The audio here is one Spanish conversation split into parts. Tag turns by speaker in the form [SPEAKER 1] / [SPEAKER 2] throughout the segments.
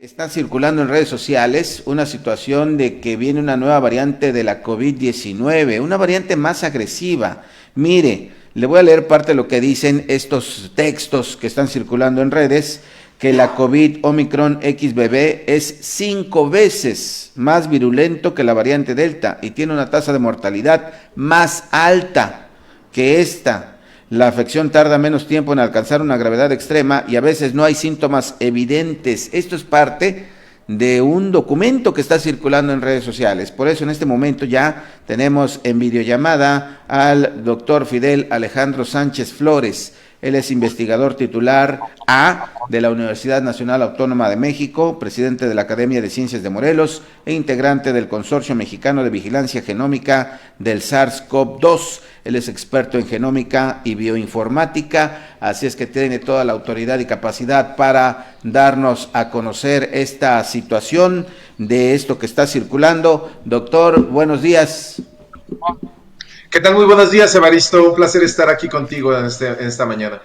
[SPEAKER 1] Está circulando en redes sociales una situación de que viene una nueva variante de la COVID-19, una variante más agresiva. Mire, le voy a leer parte de lo que dicen estos textos que están circulando en redes, que la COVID Omicron XBB es 5 veces más virulento que la variante Delta y tiene una tasa de mortalidad más alta que esta. La afección tarda menos tiempo en alcanzar una gravedad extrema y a veces no hay síntomas evidentes. Esto es parte de un documento que está circulando en redes sociales. Por eso en este momento ya tenemos en videollamada al doctor Fidel Alejandro Sánchez Flores. Él es investigador titular A de la Universidad Nacional Autónoma de México, presidente de la Academia de Ciencias de Morelos e integrante del Consorcio Mexicano de Vigilancia Genómica del SARS-CoV-2. Él es experto en genómica y bioinformática, así es que tiene toda la autoridad y capacidad para darnos a conocer esta situación de esto que está circulando. Doctor, buenos días.
[SPEAKER 2] ¿Qué tal? Muy buenos días, Evaristo. Un placer estar aquí contigo en esta mañana.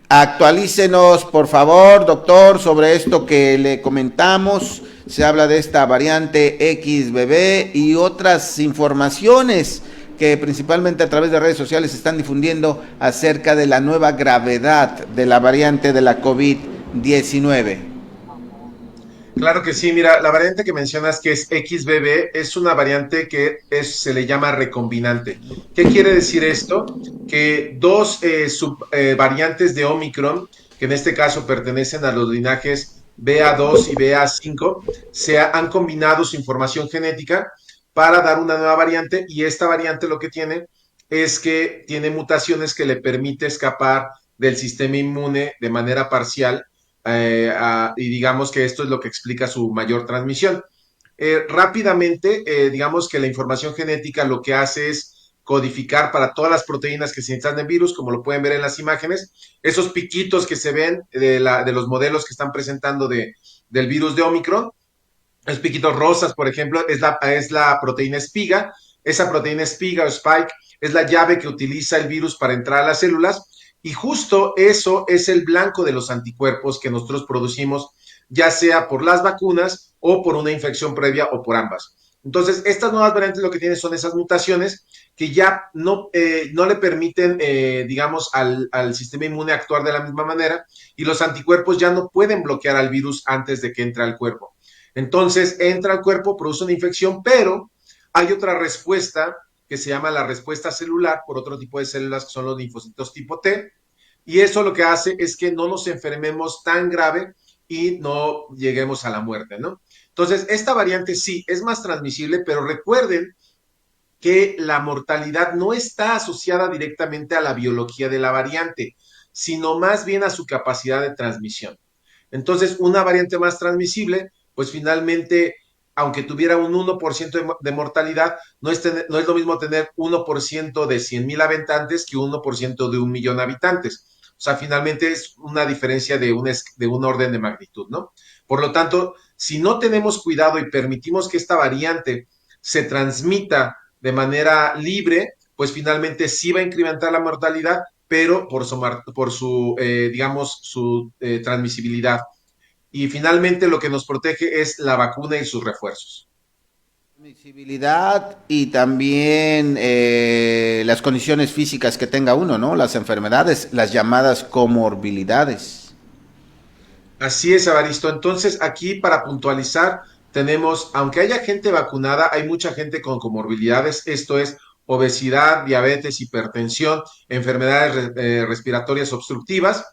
[SPEAKER 1] Actualícenos, por favor, doctor, sobre esto que le comentamos. Se habla de esta variante XBB y otras informaciones que principalmente a través de redes sociales se están difundiendo acerca de la nueva gravedad de la variante de la COVID-19.
[SPEAKER 2] Claro que sí, mira, la variante que mencionas que es XBB es una variante que se le llama recombinante. ¿Qué quiere decir esto? Que dos subvariantes de Omicron, que en este caso pertenecen a los linajes BA2 y BA5, han combinado su información genética para dar una nueva variante y esta variante lo que tiene es que tiene mutaciones que le permite escapar del sistema inmune de manera parcial y digamos que esto es lo que explica su mayor transmisión. Rápidamente, digamos que la información genética lo que hace es codificar para todas las proteínas que se necesitan en virus, como lo pueden ver en las imágenes, esos piquitos que se ven de los modelos que están presentando del virus de Omicron, los piquitos rosas, por ejemplo, es la proteína espiga. Esa proteína espiga o spike es la llave que utiliza el virus para entrar a las células y justo eso es el blanco de los anticuerpos que nosotros producimos, ya sea por las vacunas o por una infección previa o por ambas. Entonces, estas nuevas variantes lo que tienen son esas mutaciones que ya no le permiten, digamos, al sistema inmune actuar de la misma manera y los anticuerpos ya no pueden bloquear al virus antes de que entre al cuerpo. Entonces entra al cuerpo, produce una infección, pero hay otra respuesta que se llama la respuesta celular por otro tipo de células que son los linfocitos tipo T, y eso lo que hace es que no nos enfermemos tan grave y no lleguemos a la muerte, ¿no? Entonces, esta variante sí es más transmisible, pero recuerden que la mortalidad no está asociada directamente a la biología de la variante, sino más bien a su capacidad de transmisión. Entonces, una variante más transmisible, pues finalmente, aunque tuviera un 1% de mortalidad, no es lo mismo tener 1% de 100,000 habitantes que 1% de 1,000,000 de habitantes. O sea, finalmente es una diferencia de un orden de magnitud, ¿no? Por lo tanto, si no tenemos cuidado y permitimos que esta variante se transmita de manera libre, pues finalmente sí va a incrementar la mortalidad, pero por su digamos, su transmisibilidad. Y finalmente lo que nos protege es la vacuna y sus refuerzos.
[SPEAKER 1] Transmisibilidad y también las condiciones físicas que tenga uno, ¿no? Las enfermedades, las llamadas comorbilidades.
[SPEAKER 2] Así es, Evaristo. Entonces, aquí para puntualizar, tenemos, aunque haya gente vacunada, hay mucha gente con comorbilidades, esto es obesidad, diabetes, hipertensión, enfermedades respiratorias obstructivas.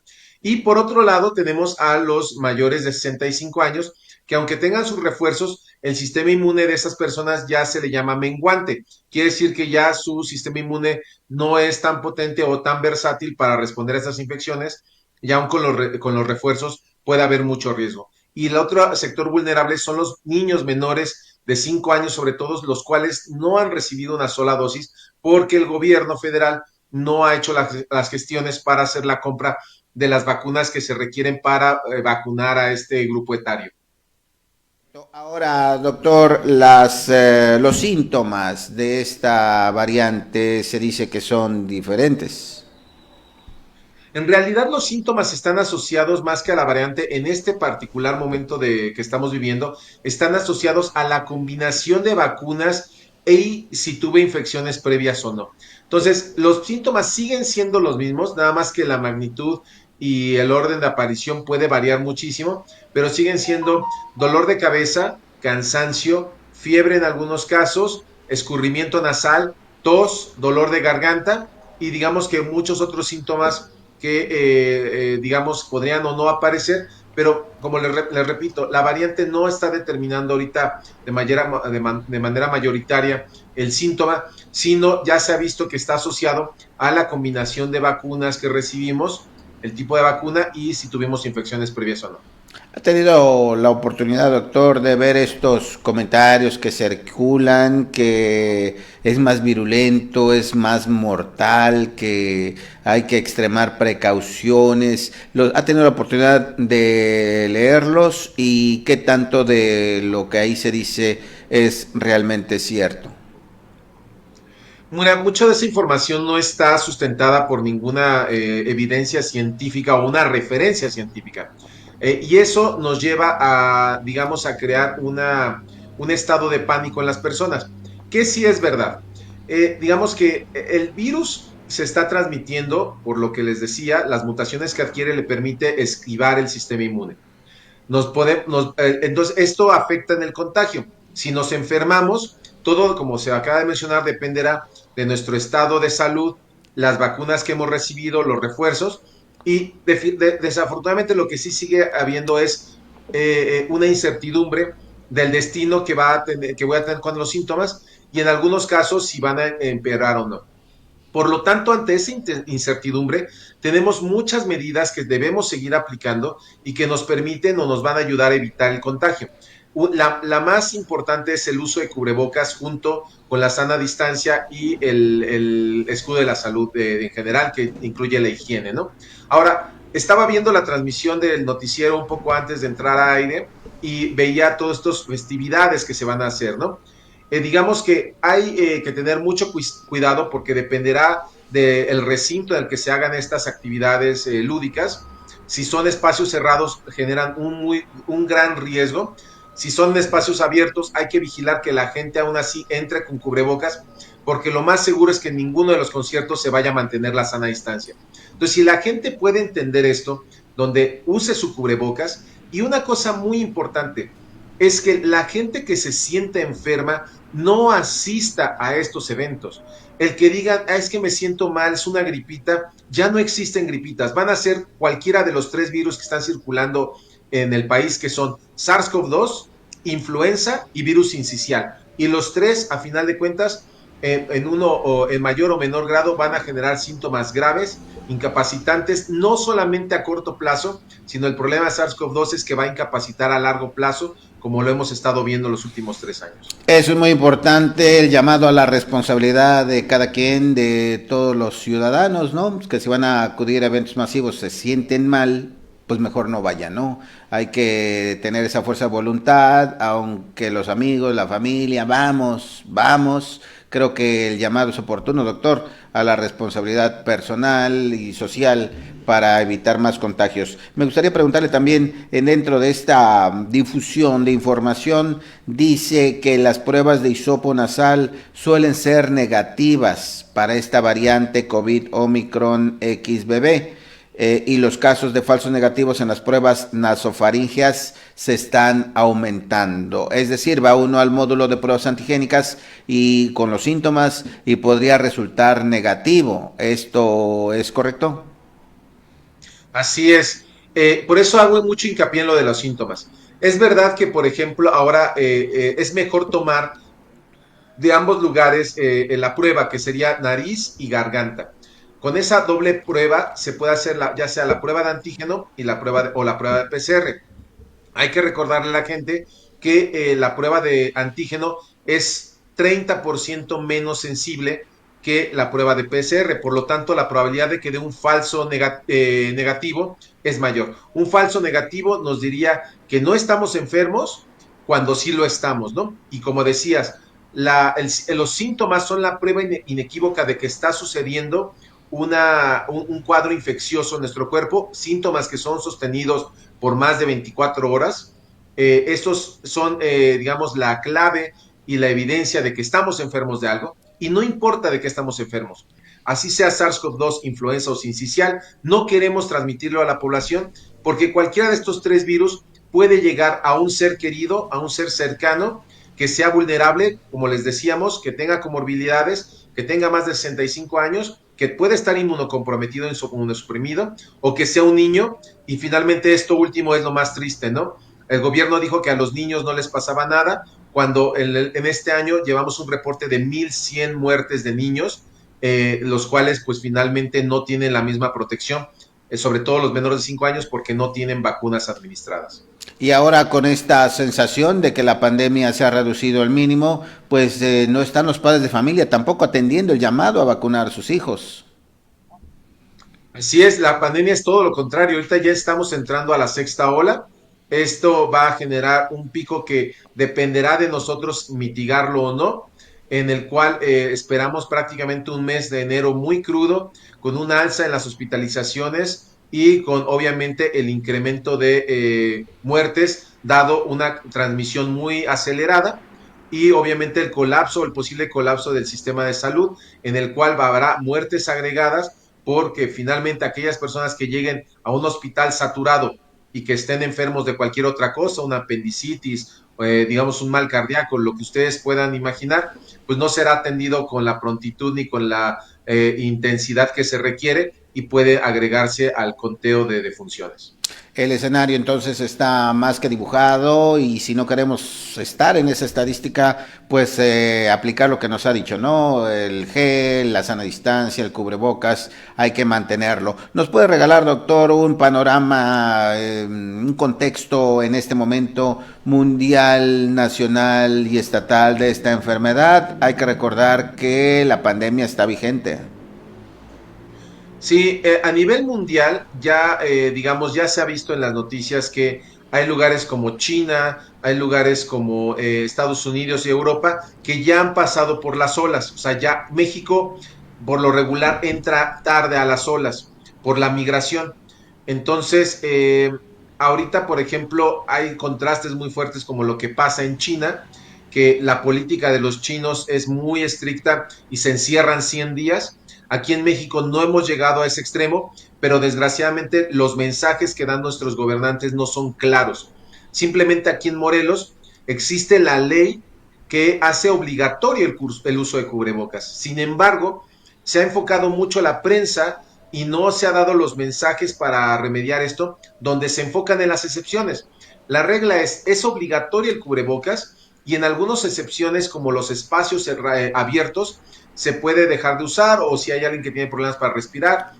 [SPEAKER 2] Y por otro lado, tenemos a los mayores de 65 años, que aunque tengan sus refuerzos, el sistema inmune de esas personas ya se le llama menguante. Quiere decir que ya su sistema inmune no es tan potente o tan versátil para responder a estas infecciones, y aún con los refuerzos puede haber mucho riesgo. Y el otro sector vulnerable son los niños menores de 5 años, sobre todo los cuales no han recibido una sola dosis porque el gobierno federal no ha hecho las gestiones para hacer la compra de las vacunas que se requieren para vacunar a este grupo etario.
[SPEAKER 1] Ahora, doctor, los síntomas de esta variante se dice que son diferentes.
[SPEAKER 2] En realidad los síntomas están asociados más que a la variante en este particular momento de que estamos viviendo, están asociados a la combinación de vacunas y si tuve infecciones previas o no. Entonces, los síntomas siguen siendo los mismos, nada más que la magnitud y el orden de aparición puede variar muchísimo, pero siguen siendo dolor de cabeza, cansancio, fiebre en algunos casos, escurrimiento nasal, tos, dolor de garganta y digamos que muchos otros síntomas que, digamos, podrían o no aparecer, pero como les repito, la variante no está determinando ahorita de manera mayoritaria el síntoma, sino ya se ha visto que está asociado a la combinación de vacunas que recibimos, el tipo de vacuna y si tuvimos infecciones previas o no.
[SPEAKER 1] ¿Ha tenido la oportunidad, doctor, de ver estos comentarios que circulan, que es más virulento, es más mortal, que hay que extremar precauciones? ¿Ha tenido la oportunidad de leerlos y qué tanto de lo que ahí se dice es realmente cierto?
[SPEAKER 2] Mira, mucha de esa información no está sustentada por ninguna evidencia científica o una referencia científica. Y eso nos lleva a, digamos, a crear un estado de pánico en las personas, que sí es verdad. Digamos que el virus se está transmitiendo, por lo que les decía, las mutaciones que adquiere le permite esquivar el sistema inmune. Entonces, esto afecta en el contagio. Si nos enfermamos, todo, como se acaba de mencionar, dependerá de nuestro estado de salud, las vacunas que hemos recibido, los refuerzos, y desafortunadamente lo que sí sigue habiendo es una incertidumbre del destino que voy a tener con los síntomas y en algunos casos si van a empeorar o no. Por lo tanto, ante esa incertidumbre, tenemos muchas medidas que debemos seguir aplicando y que nos permiten o nos van a ayudar a evitar el contagio. La más importante es el uso de cubrebocas junto con la sana distancia y el escudo de la salud en general, que incluye la higiene, ¿no? Ahora, estaba viendo la transmisión del noticiero un poco antes de entrar a aire y veía todas estas festividades que se van a hacer, ¿no? Digamos que hay que tener mucho cuidado porque dependerá del recinto en el que se hagan estas actividades lúdicas. Si son espacios cerrados, generan un gran riesgo. Si son espacios abiertos, hay que vigilar que la gente aún así entre con cubrebocas, porque lo más seguro es que en ninguno de los conciertos se vaya a mantener la sana distancia. Entonces, si la gente puede entender esto, donde use su cubrebocas, y una cosa muy importante, es que la gente que se siente enferma no asista a estos eventos. El que diga, es que me siento mal, es una gripita, ya no existen gripitas, van a ser cualquiera de los 3 virus que están circulando en el país, que son SARS-CoV-2, influenza y virus sincicial. Y los tres, a final de cuentas, en uno o en mayor o menor grado van a generar síntomas graves, incapacitantes, no solamente a corto plazo, sino el problema de SARS-CoV-2 es que va a incapacitar a largo plazo, como lo hemos estado viendo los últimos 3 años.
[SPEAKER 1] Eso es muy importante, el llamado a la responsabilidad de cada quien, de todos los ciudadanos, ¿no? Pues que si van a acudir a eventos masivos se sienten mal, pues mejor no vayan, ¿no? Hay que tener esa fuerza de voluntad, aunque los amigos, la familia, vamos, vamos. Creo que el llamado es oportuno, doctor, a la responsabilidad personal y social para evitar más contagios. Me gustaría preguntarle también, dentro de esta difusión de información, dice que las pruebas de hisopo nasal suelen ser negativas para esta variante COVID Omicron XBB. Y los casos de falsos negativos en las pruebas nasofaríngeas se están aumentando. Es decir, va uno al módulo de pruebas antigénicas y con los síntomas y podría resultar negativo. ¿Esto es correcto?
[SPEAKER 2] Así es. Por eso hago mucho hincapié en lo de los síntomas. Es verdad que, por ejemplo, ahora es mejor tomar de ambos lugares la prueba, que sería nariz y garganta. Con esa doble prueba se puede hacer ya sea la prueba de antígeno y o la prueba de PCR. Hay que recordarle a la gente que la prueba de antígeno es 30% menos sensible que la prueba de PCR, por lo tanto la probabilidad de que dé un falso negativo es mayor. Un falso negativo nos diría que no estamos enfermos cuando sí lo estamos, ¿no? Y como decías, los síntomas son la prueba inequívoca de que está sucediendo un cuadro infeccioso en nuestro cuerpo, síntomas que son sostenidos por más de 24 horas. Estos son, digamos, la clave y la evidencia de que estamos enfermos de algo, y no importa de qué estamos enfermos. Así sea SARS-CoV-2, influenza o sincicial, no queremos transmitirlo a la población porque cualquiera de estos tres virus puede llegar a un ser querido, a un ser cercano, que sea vulnerable, como les decíamos, que tenga comorbilidades, que tenga más de 65 años, que puede estar inmunocomprometido, inmunosuprimido, o que sea un niño. Y finalmente esto último es lo más triste, ¿no? El gobierno dijo que a los niños no les pasaba nada, cuando en este año llevamos un reporte de 1,100 muertes de niños, los cuales pues finalmente no tienen la misma protección, sobre todo los menores de 5 años, porque no tienen vacunas administradas.
[SPEAKER 1] Y ahora con esta sensación de que la pandemia se ha reducido al mínimo, pues no están los padres de familia tampoco atendiendo el llamado a vacunar a sus hijos.
[SPEAKER 2] Así es, la pandemia es todo lo contrario. Ahorita ya estamos entrando a la sexta ola. Esto va a generar un pico que dependerá de nosotros mitigarlo o no, en el cual esperamos prácticamente un mes de enero muy crudo, con una alza en las hospitalizaciones y con obviamente el incremento de muertes, dado una transmisión muy acelerada y obviamente el colapso, el posible colapso del sistema de salud, en el cual habrá muertes agregadas porque finalmente aquellas personas que lleguen a un hospital saturado y que estén enfermos de cualquier otra cosa, una apendicitis, digamos un mal cardíaco, lo que ustedes puedan imaginar, pues no será atendido con la prontitud ni con la intensidad que se requiere y puede agregarse al conteo de defunciones.
[SPEAKER 1] El escenario entonces está más que dibujado y si no queremos estar en esa estadística, pues aplicar lo que nos ha dicho, ¿no? El gel, la sana distancia, el cubrebocas, hay que mantenerlo. ¿Nos puede regalar, doctor, un panorama, un contexto en este momento mundial, nacional y estatal de esta enfermedad? Hay que recordar que la pandemia está vigente.
[SPEAKER 2] Sí, a nivel mundial ya, digamos, ya se ha visto en las noticias que hay lugares como China, hay lugares como Estados Unidos y Europa que ya han pasado por las olas. O sea, ya México por lo regular entra tarde a las olas por la migración. Entonces, ahorita, por ejemplo, hay contrastes muy fuertes como lo que pasa en China, que la política de los chinos es muy estricta y se encierran 100 días. Aquí en México no hemos llegado a ese extremo, pero desgraciadamente los mensajes que dan nuestros gobernantes no son claros. Simplemente aquí en Morelos existe la ley que hace obligatorio el uso de cubrebocas. Sin embargo, se ha enfocado mucho la prensa y no se ha dado los mensajes para remediar esto, donde se enfocan en las excepciones. La regla es obligatorio el cubrebocas y en algunas excepciones como los espacios abiertos se puede dejar de usar o si hay alguien que tiene problemas para respirar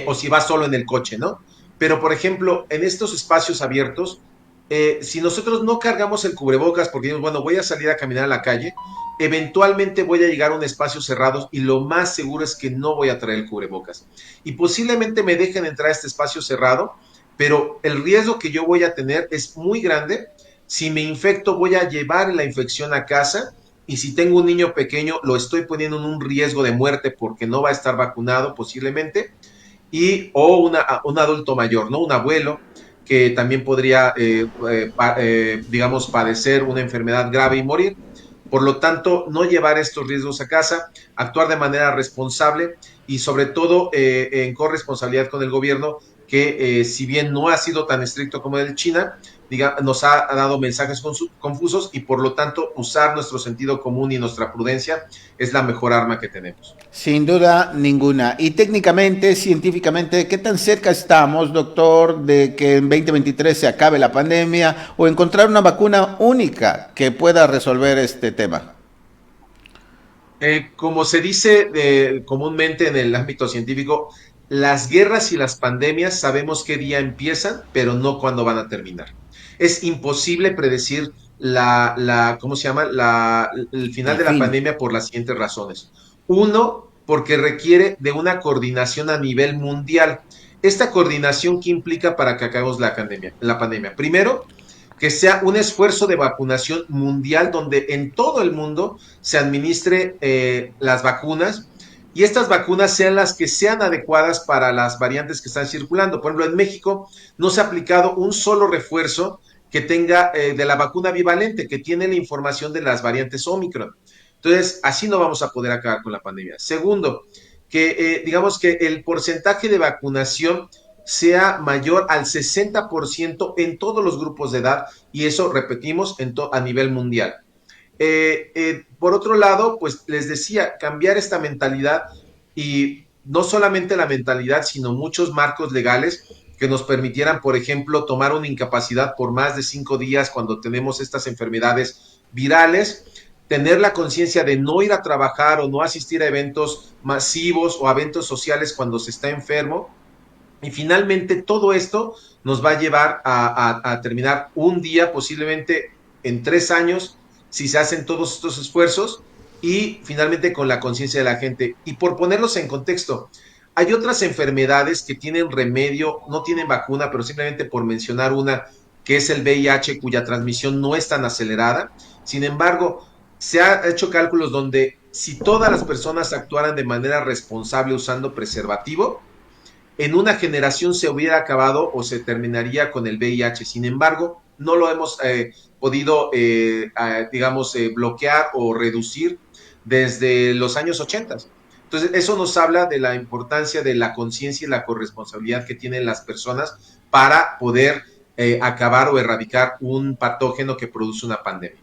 [SPEAKER 2] o si va solo en el coche, ¿no? Pero, por ejemplo, en estos espacios abiertos, si nosotros no cargamos el cubrebocas porque decimos, bueno, voy a salir a caminar a la calle, eventualmente voy a llegar a un espacio cerrado y lo más seguro es que no voy a traer el cubrebocas. Y posiblemente me dejen entrar a este espacio cerrado, pero el riesgo que yo voy a tener es muy grande. Si me infecto, voy a llevar la infección a casa y si tengo un niño pequeño, lo estoy poniendo en un riesgo de muerte porque no va a estar vacunado posiblemente y o un adulto mayor, ¿no? Un abuelo que también podría, digamos, padecer una enfermedad grave y morir. Por lo tanto, no llevar estos riesgos a casa, actuar de manera responsable y sobre todo en corresponsabilidad con el gobierno que si bien no ha sido tan estricto como el de China, nos ha dado mensajes confusos y por lo tanto usar nuestro sentido común y nuestra prudencia es la mejor arma que tenemos.
[SPEAKER 1] Sin duda ninguna. Y técnicamente, científicamente, ¿qué tan cerca estamos, doctor, de que en 2023 se acabe la pandemia o encontrar una vacuna única que pueda resolver este tema?
[SPEAKER 2] Como se dice comúnmente en el ámbito científico, las guerras y las pandemias sabemos qué día empiezan, pero no cuándo van a terminar. Es imposible predecir ¿cómo se llama? El final
[SPEAKER 1] El
[SPEAKER 2] de la
[SPEAKER 1] fin.
[SPEAKER 2] pandemia por las siguientes razones. Uno, porque requiere de una coordinación a nivel mundial. Esta coordinación, ¿qué implica para que acabemos la pandemia? Primero, que sea un esfuerzo de vacunación mundial donde en todo el mundo se administre las vacunas y estas vacunas sean las que sean adecuadas para las variantes que están circulando. Por ejemplo, en México no se ha aplicado un solo refuerzo que tenga de la vacuna bivalente, que tiene la información de las variantes Omicron. Entonces, así no vamos a poder acabar con la pandemia. Segundo, que digamos que el porcentaje de vacunación sea mayor al 60% en todos los grupos de edad, y eso repetimos a nivel mundial. Por otro lado, pues les decía, cambiar esta mentalidad, y no solamente la mentalidad, sino muchos marcos legales que nos permitieran, por ejemplo, tomar una incapacidad por más de 5 días cuando tenemos estas enfermedades virales, tener la conciencia de no ir a trabajar o no asistir a eventos masivos o a eventos sociales cuando se está enfermo. Y finalmente todo esto nos va a llevar a terminar un día, posiblemente en 3 años, si se hacen todos estos esfuerzos, y finalmente con la conciencia de la gente. Y por ponerlos en contexto, hay otras enfermedades que tienen remedio, no tienen vacuna, pero simplemente por mencionar una, que es el VIH, cuya transmisión no es tan acelerada. Sin embargo, se ha hecho cálculos donde si todas las personas actuaran de manera responsable usando preservativo, en una generación se hubiera acabado o se terminaría con el VIH. Sin embargo, no lo hemos podido, digamos, bloquear o reducir desde los años 80. Entonces, eso nos habla de la importancia de la conciencia y la corresponsabilidad que tienen las personas para poder acabar o erradicar un patógeno que produce una pandemia.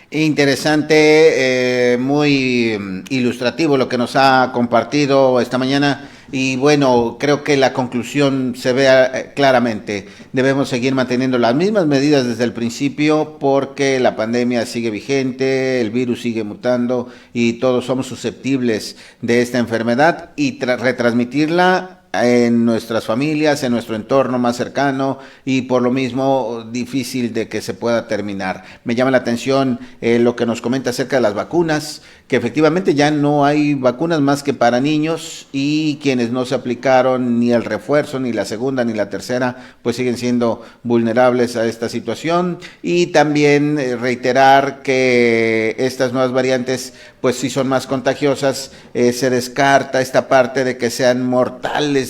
[SPEAKER 1] Interesante, muy ilustrativo lo que nos ha compartido esta mañana y bueno, creo que la conclusión se ve claramente. Debemos seguir manteniendo las mismas medidas desde el principio porque la pandemia sigue vigente, el virus sigue mutando y todos somos susceptibles de esta enfermedad y retransmitirla en nuestras familias, en nuestro entorno más cercano y por lo mismo difícil de que se pueda terminar. Me llama la atención lo que nos comenta acerca de las vacunas, que efectivamente ya no hay vacunas más que para niños y quienes no se aplicaron ni el refuerzo, ni la segunda, ni la tercera, pues siguen siendo vulnerables a esta situación y también reiterar que estas nuevas variantes pues sí son más contagiosas, se descarta esta parte de que sean mortales,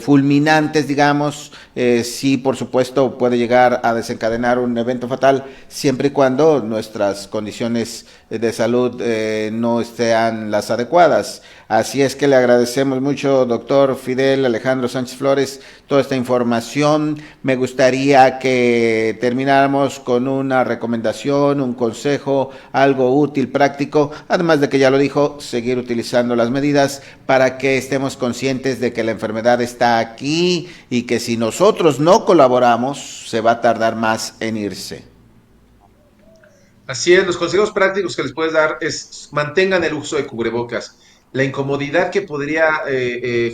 [SPEAKER 1] fulminantes, digamos, sí, por supuesto, puede llegar a desencadenar un evento fatal, siempre y cuando nuestras condiciones de salud no sean las adecuadas. Así es que le agradecemos mucho, doctor Fidel Alejandro Sánchez Flores, toda esta información. Me gustaría que termináramos con una recomendación, un consejo, algo útil, práctico, además de que ya lo dijo, seguir utilizando las medidas para que estemos conscientes de que la enfermedad está aquí y que si nosotros no colaboramos, se va a tardar más en irse.
[SPEAKER 2] Así es, los consejos prácticos que les puedes dar es mantengan el uso de cubrebocas. La incomodidad que podría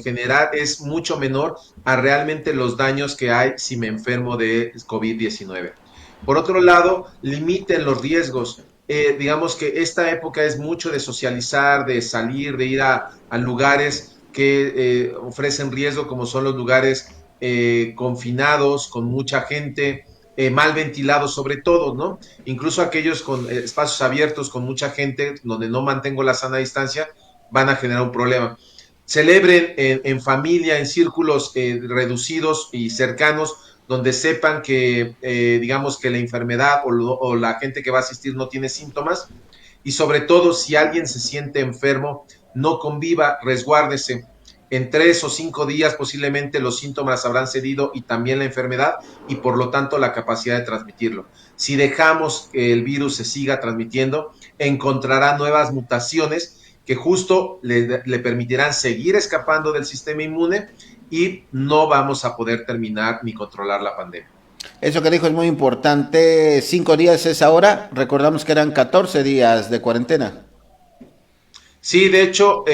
[SPEAKER 2] generar es mucho menor a realmente los daños que hay si me enfermo de COVID-19. Por otro lado, limiten los riesgos. Digamos que esta época es mucho de socializar, de salir, de ir a lugares que ofrecen riesgo, como son los lugares confinados, con mucha gente, mal ventilados sobre todo, ¿no? Incluso aquellos con espacios abiertos, con mucha gente, donde no mantengo la sana distancia, van a generar un problema. Celebren en familia, en círculos reducidos y cercanos, donde sepan que, digamos, que la enfermedad o la gente que va a asistir no tiene síntomas. Y sobre todo, si alguien se siente enfermo, no conviva, resguárdese. En 3 o 5 días posiblemente los síntomas habrán cedido y también la enfermedad, y por lo tanto la capacidad de transmitirlo. Si dejamos que el virus se siga transmitiendo, encontrará nuevas mutaciones que justo le permitirán seguir escapando del sistema inmune, y no vamos a poder terminar ni controlar la pandemia.
[SPEAKER 1] Eso que dijo es muy importante. 5 días es ahora. Recordamos que eran 14 días de cuarentena.
[SPEAKER 2] Sí, de hecho,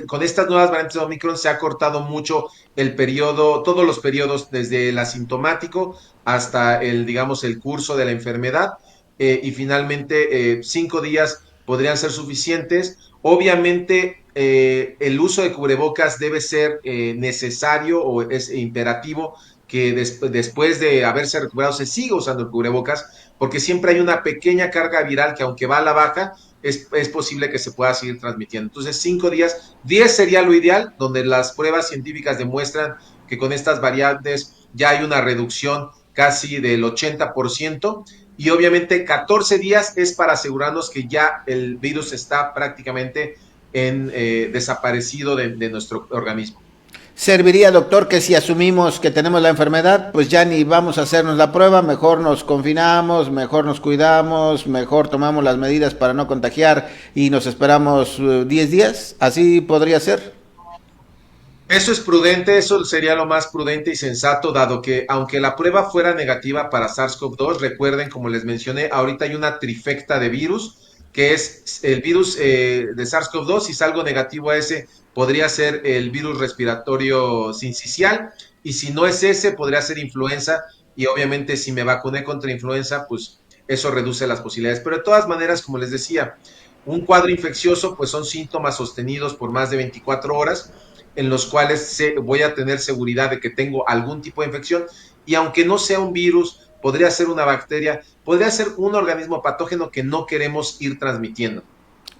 [SPEAKER 2] con estas nuevas variantes de Omicron se ha cortado mucho el periodo, todos los periodos, desde el asintomático hasta el, digamos, el curso de la enfermedad, y finalmente 5 días podrían ser suficientes. Obviamente, el uso de cubrebocas debe ser necesario, o es imperativo que después de haberse recuperado se siga usando el cubrebocas, porque siempre hay una pequeña carga viral que, aunque va a la baja, es posible que se pueda seguir transmitiendo. Entonces, 5 días, 10 sería lo ideal, donde las pruebas científicas demuestran que con estas variantes ya hay una reducción casi del 80%, y obviamente 14 días es para asegurarnos que ya el virus está prácticamente desaparecido de nuestro organismo.
[SPEAKER 1] Serviría, doctor, que si asumimos que tenemos la enfermedad, pues ya ni vamos a hacernos la prueba, mejor nos confinamos, mejor nos cuidamos, mejor tomamos las medidas para no contagiar y nos esperamos 10 días, así podría ser.
[SPEAKER 2] Eso es prudente, eso sería lo más prudente y sensato, dado que aunque la prueba fuera negativa para SARS-CoV-2, recuerden, como les mencioné, ahorita hay una trifecta de virus, que es el virus de SARS-CoV-2. Si salgo negativo a ese, podría ser el virus respiratorio sincicial, y si no es ese, podría ser influenza, y obviamente si me vacuné contra influenza, pues eso reduce las posibilidades. Pero de todas maneras, como les decía, un cuadro infeccioso, pues son síntomas sostenidos por más de 24 horas, en los cuales voy a tener seguridad de que tengo algún tipo de infección, y aunque no sea un virus, podría ser una bacteria, podría ser un organismo patógeno que no queremos ir transmitiendo.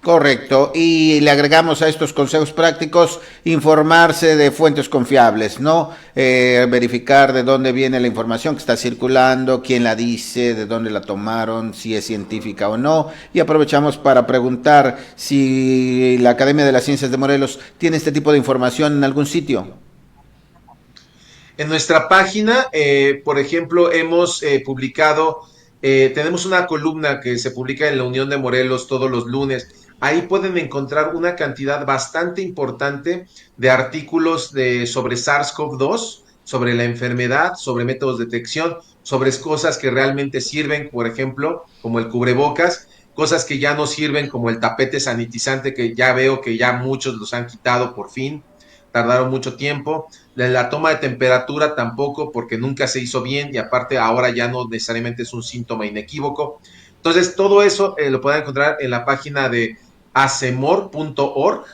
[SPEAKER 1] Correcto, y le agregamos a estos consejos prácticos informarse de fuentes confiables, ¿no? Verificar de dónde viene la información que está circulando, quién la dice, de dónde la tomaron, si es científica o no, y aprovechamos para preguntar si la Academia de las Ciencias de Morelos tiene este tipo de información en algún sitio.
[SPEAKER 2] En nuestra página, por ejemplo, hemos publicado, tenemos una columna que se publica en la Unión de Morelos todos los lunes. Ahí pueden encontrar una cantidad bastante importante de artículos sobre SARS-CoV-2, sobre la enfermedad, sobre métodos de detección, sobre cosas que realmente sirven, por ejemplo, como el cubrebocas, cosas que ya no sirven, como el tapete sanitizante, que ya veo que ya muchos los han quitado por fin, tardaron mucho tiempo. La toma de temperatura tampoco, porque nunca se hizo bien, y aparte ahora ya no necesariamente es un síntoma inequívoco. Entonces, todo eso lo pueden encontrar en la página de acemor.org,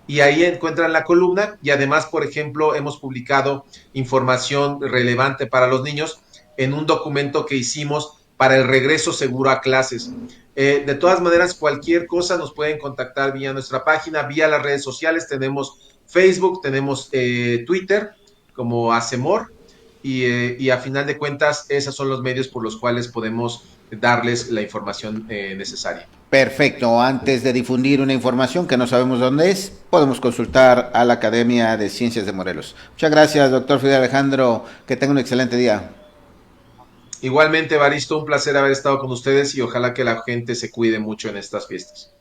[SPEAKER 2] y ahí encuentran la columna, y además, por ejemplo, hemos publicado información relevante para los niños en un documento que hicimos para el regreso seguro a clases. De todas maneras, cualquier cosa nos pueden contactar vía nuestra página, vía las redes sociales. Tenemos Facebook, tenemos Twitter como Acemor, y a final de cuentas esos son los medios por los cuales podemos darles la información necesaria.
[SPEAKER 1] Perfecto, antes de difundir una información que no sabemos dónde es, podemos consultar a la Academia de Ciencias de Morelos. Muchas gracias, doctor Fidel Alejandro, que tenga un excelente día.
[SPEAKER 2] Igualmente, Baristo, un placer haber estado con ustedes, y ojalá que la gente se cuide mucho en estas fiestas.